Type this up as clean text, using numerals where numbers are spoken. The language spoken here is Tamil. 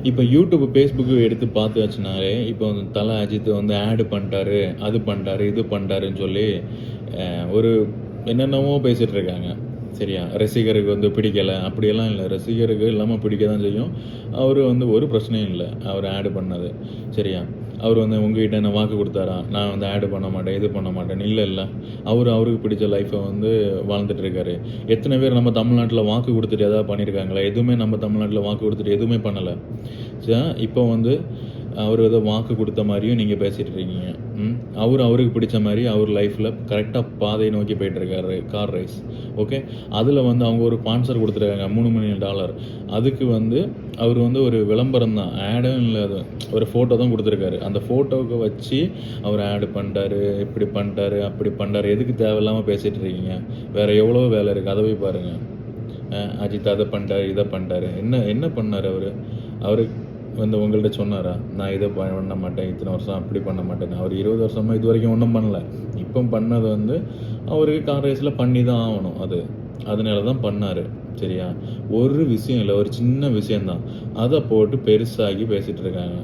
இப்போ யூடியூப், ஃபேஸ்புக்கு எடுத்து பார்த்தாச்சுனாலே, இப்போ வந்து தல அஜித் வந்து ஆட் பண்ணிட்டாரு, அது பண்ணிட்டாரு, இது பண்ணிட்டாருன்னு சொல்லி ஒரு என்னென்னவோ பேசிட்டு இருக்காங்க. சரியா? ரசிகருக்கு வந்து பிடிக்கல, அப்படியெல்லாம் இல்ல. ரசிகருக்கு இல்லாம பிடிக்க தான் செய்யும். அவரு வந்து ஒரு பிரச்சனையும் இல்ல. அவரு ஆட் பண்ணது. சரியா? அவரு வந்து உங்ககிட்ட என்ன வாக்கு குடுத்தாரா? நான் வந்து ஆட் பண்ண மாட்டேன், இது பண்ண மாட்டேன்னு. இல்லல்ல. அவருக்கு பிடிச்ச லைஃப வந்து வாழ்ந்துட்டு இருக்காரு. எத்தன பேர் நம்ம தமிழ்நாட்டுல வாக்கு குடுத்துட்டு ஏதாவது பண்ணியிருக்காங்களா? எதுவுமே நம்ம தமிழ்நாட்டுல வாக்கு குடுத்துட்டு எதுவுமே பண்ணல. இப்போ வந்து அவரு ஏதோ வாக்கு குடுத்த மாரியும் நீங்க பேசிட்டு இருக்கீங்க. அவருக்கு பிடிச்ச மாரி அவர் லைஃப்ல கரெக்ட்டா பாதைய நோக்கி போயிட்டுருக்காரு. Car race. ஓகே. அதுல வந்து அவங்க ஒரு ஸ்பான்சர் குடுத்துருக்காங்க $3 மில்லியன். அதுக்கு வந்து அவரு வந்து ஒரு விளம்பரம் தான். ஆடும் இல்ல அது. ஒரு ஃபோட்டோ தான் குடுத்துருக்காரு. அந்த ஃபோட்டோவுக்கு வச்சு அவர் ஆட் பண்ணிட்டாரு, இப்படி பண்ணிட்டாரு, அப்படி பண்ணிட்டாரு. எதுக்கு தேவையில்லாம பேசிட்டு இருக்கீங்க? வேற எவ்வளோ வேலை இருக்கு. அத போய் பாருங்க. அஜித் அத பண்ணிட்டாரு, இத பண்ணிட்டாரு. என்ன என்ன பண்ணாரு அவரு? அவரு வந்து உங்கள்ட்ட சொன்னாரா? நான் இத பண்ண மாட்டேன், இத்தன வருஷம் அப்படி பண்ண மாட்டேன்னு. அவரு 20 வருஷமா இதுவரைக்கும் ஒண்ணும் பண்ணல. இப்போ பண்ணது வந்து அவருக்கு கார் ரேஸ்ல பண்ணி தான் ஆவணும் அது. அதனால தான் பண்ணாரு. சரியா? ஒரு விஷயம் இல்ல. ஒரு சின்ன விஷயம் தான். அத போட்டு பெருசாக்கி பேசிட்டு இருக்காங்க.